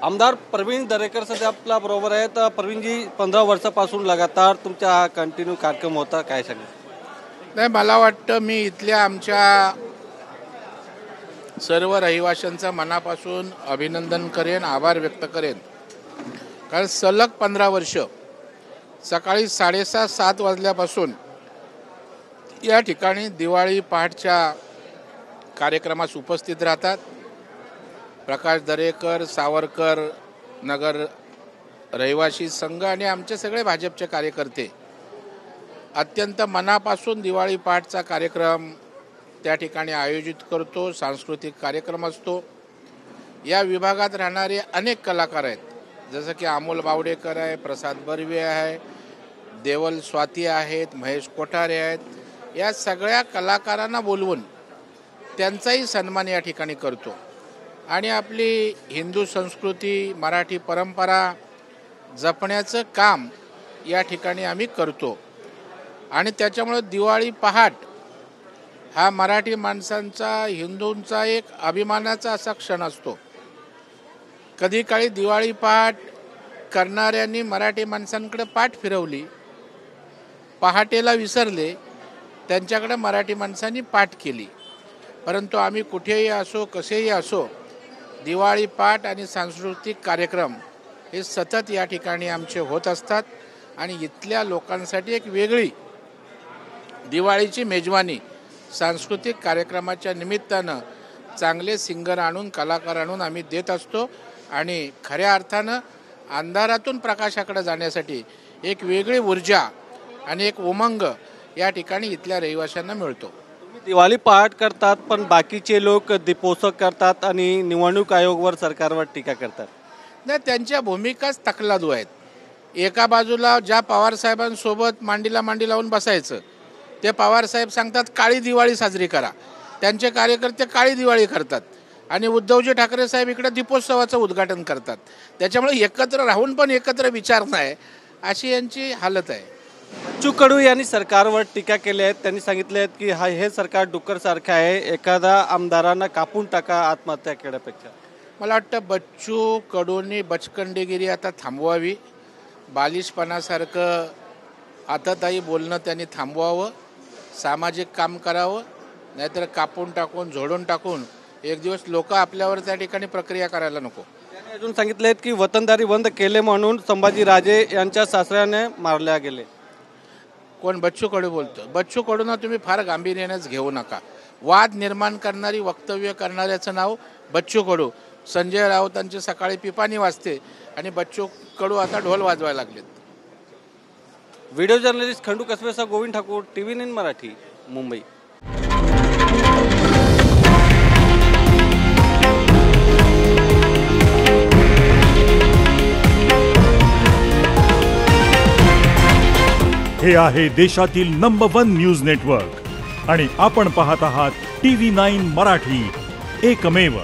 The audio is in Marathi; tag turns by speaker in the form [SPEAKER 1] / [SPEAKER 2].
[SPEAKER 1] आमदार प्रवीण दरेकर सध्या आपल्या बरोबर आहेत। प्रवीणजी, 15 वर्षापासून लगातार तुमचा हा कंटिन्यू कार्यक्रम होता, काय सांगा?
[SPEAKER 2] नाही, मला वाटतं मी इथल्या आमच्या सर्व रहिवाशांचा मनापासून अभिनंदन करेन, आभार व्यक्त करेन। कारण सलग 15 वर्ष सकाळी 6:30-7 वाजल्यापासून या ठिकाणी दिवाळी पहाटच्या कार्यक्रमास उपस्थित राहतात। प्रकाश दरेकर, सावरकर नगर रहिवासी संघ आणि आमचे सगळे भाजपचे कार्यकर्ते अत्यंत मनापासून दिवाळी पहाटचा कार्यक्रम त्या ठिकाणी आयोजित करतो। सांस्कृतिक कार्यक्रम असतो। या विभागात राहणारे अनेक कलाकार आहेत, जसं की अमोल बावडेकर आहे, प्रसाद बर्वे आहे, देवल स्वाती आहेत, महेश कोठारे आहेत। या सगळ्या कलाकारांना बोलवून त्यांचाही सन्मान या ठिकाणी करतो आणि आपली हिंदू संस्कृती, मराठी परंपरा जपण्याचं काम या ठिकाणी आम्ही करतो। आणि त्याच्यामुळे दिवाळी पहाट हा मराठी माणसांचा, हिंदूंचा एक अभिमानाचा असा क्षण असतो। कधी काळी दिवाळी पहाट करणाऱ्यांनी मराठी माणसांकडे पाठ फिरवली, पहाटेला विसरले, त्यांच्याकडे मराठी माणसांनी पाठ केली। परंतु आम्ही कुठेही असो, कसेही असो, दिवाळी पहाट आणि सांस्कृतिक कार्यक्रम हे सतत या ठिकाणी आमचे होत असतात आणि इथल्या लोकांसाठी एक वेगळी दिवाळीची मेजवानी सांस्कृतिक कार्यक्रमाच्या निमित्तानं चांगले सिंगर आणून, कलाकार आणून आम्ही देत असतो आणि खऱ्या अर्थानं अंधारातून प्रकाशाकडे जाण्यासाठी एक वेगळी ऊर्जा आणि एक उमंग या ठिकाणी इथल्या रहिवाशांना मिळतो।
[SPEAKER 1] दिवाळी पहाट करतात, पण बाकीचे लोक दीपोत्सव करतात आणि निवडणूक आयोगावर, सरकारवर टीका करतात।
[SPEAKER 2] नाही, त्यांच्या भूमिकाच तकलादू आहेत। एका बाजूला ज्या पवारसाहेबांसोबत मांडीला मांडी लावून बसायचं, ते पवारसाहेब सांगतात काळी दिवाळी साजरी करा, त्यांचे कार्यकर्ते काळी दिवाळी करतात आणि उद्धवजी ठाकरे साहेब इकडे दीपोत्सवाचं उद्घाटन करतात। त्याच्यामुळे एकत्र राहून पण एकत्र विचार नाही, अशी यांची हालत आहे।
[SPEAKER 1] बच्चू कडू यांनी सरकारवर टीका केली आहे। त्यांनी सांगितले आहेत की हे सरकार डुक्करसारखं आहे, एखादा आमदारांना कापून टाका आत्महत्या केल्यापेक्षा।
[SPEAKER 2] मला वाटतं बच्चू कडूंनी बचकंडीगिरी आता थांबवावी, बालिशपणासारखं आताताई बोलणं त्यांनी थांबवावं, सामाजिक काम करावं, नाहीतर कापून टाकून, झोडून टाकून एक दिवस लोक आपल्यावर त्या ठिकाणी प्रक्रिया करायला नको।
[SPEAKER 1] त्यांनी अजून सांगितले आहेत की वतनदारी बंद केले म्हणून संभाजीराजे यांच्या सासऱ्याने मारल्या गेले।
[SPEAKER 2] कोण? बच्चू कडू बोलतो। बच्चू कडूंना तुम्ही फार गांभीर्यानेच घेऊ नका। वाद निर्माण करणारी वक्तव्य करणाऱ्याचं नाव बच्चू कडू। संजय राऊतांची सकाळी पिपाणी वाजते आणि बच्चू कडू आता ढोल वाजवायला लागलेत।
[SPEAKER 1] व्हिडिओ जर्नलिस्ट खंडू कसबेसह गोविंद ठाकूर, TV9 मराठी, मुंबई।
[SPEAKER 3] हे आहे देशातील नंबर 1 न्यूज नेटवर्क आणि आपण पाहत आहात TV9 मराठी, एकमेव।